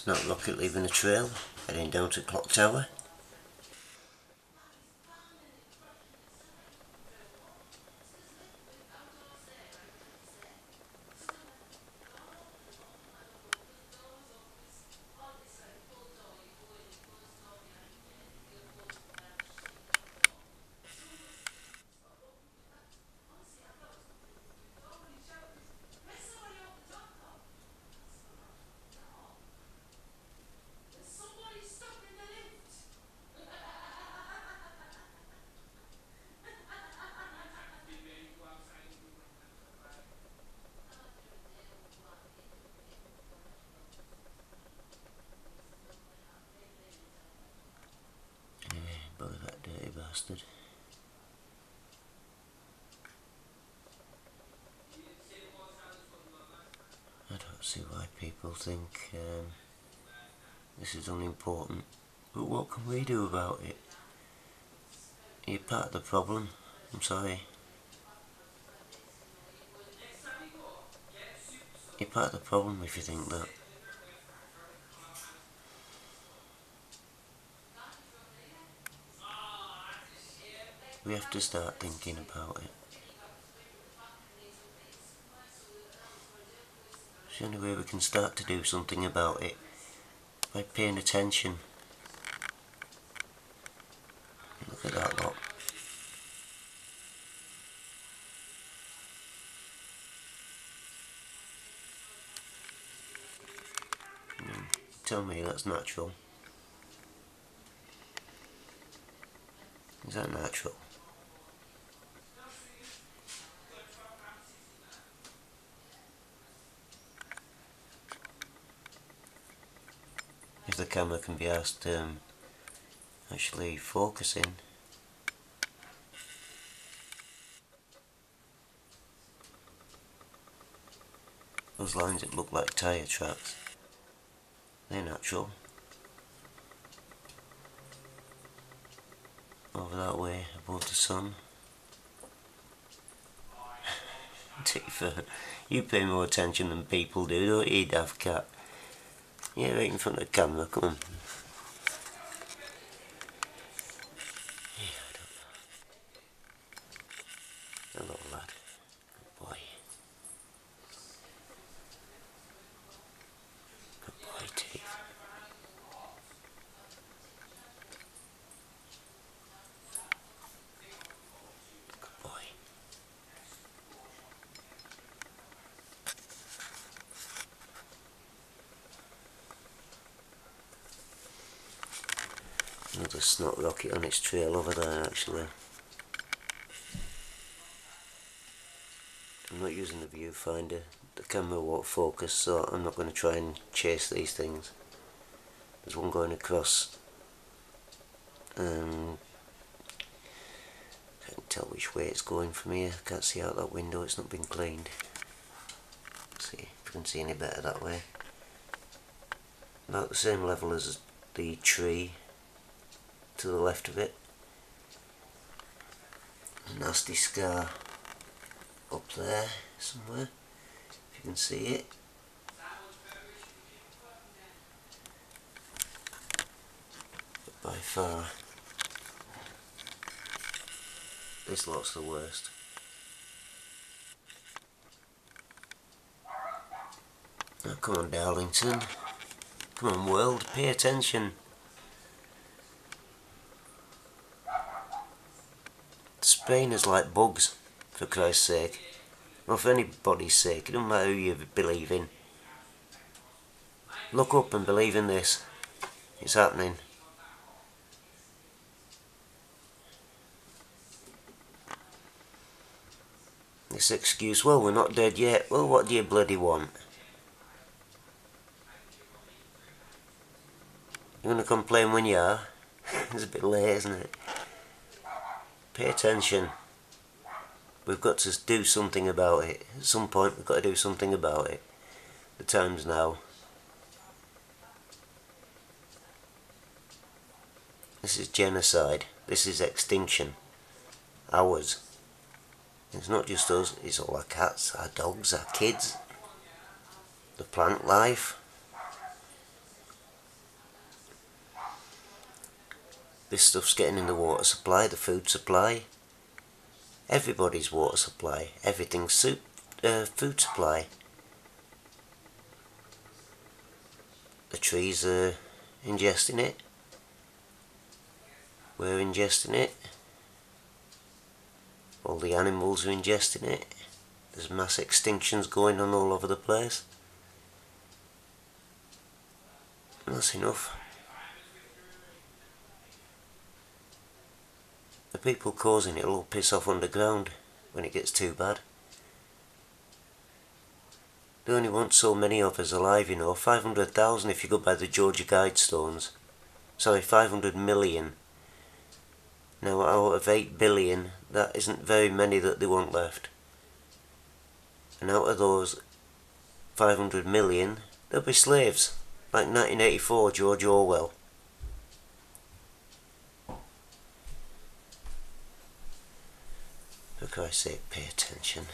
Not rocket leaving a trail, heading down to Clock Tower. Bother that dirty bastard. I don't see why people think this is unimportant, but what can we do about it? You're part of the problem, I'm sorry. You're part of the problem if you think that. We have to start thinking about it. It's the only way we can start to do something about it, by paying attention. Look at that lot. Tell me that's natural. Is that natural? If the camera can be asked actually focusing. Those lines that look like tyre tracks, they're natural. Over that way, above the sun. Tifa, you pay more attention than people do, don't you, daft cat? Yeah, right in front of the camera, come on. Yeah, I don't know. Hello, lad. Good boy. Good boy, Tifa. Good boy. Another snot rocket on its trail over there, actually. I'm not using the viewfinder. The camera won't focus, so I'm not going to try and chase these things. There's one going across. Can't tell which way it's going from here. Can't see out that window, it's not been cleaned. Let's see if I can see any better that way. About the same level as the tree to the left of it. A nasty scar up there somewhere, if you can see it. But by far, this lot's the worst. Now come on, Darlington. Come on, world, pay attention. Spain is like bugs, for Christ's sake. Or for anybody's sake, it doesn't matter who you believe in. Look up and believe in this. It's happening. This excuse, well, we're not dead yet. Well, what do you bloody want? You're going to complain when you are? It's a bit late, isn't it? Pay attention. We've got to do something about it. At some point we've got to do something about it. The time's now. This is genocide. This is extinction. Ours. It's not just us, it's all our cats, our dogs, our kids, the plant life. This stuff's getting in the water supply, the food supply, everybody's water supply, everything's food supply. The trees are ingesting it, we're ingesting it, all the animals are ingesting it. There's mass extinctions going on all over the place. And that's enough. The people causing it will all piss off underground when it gets too bad. They only want so many of us alive, you know, 500,000 if you go by the Georgia Guidestones. Sorry, 500 million. Now out of 8 billion, that isn't very many that they want left. And out of those 500 million, there'll be slaves, like 1984 George Orwell. For Christ's sake, pay attention.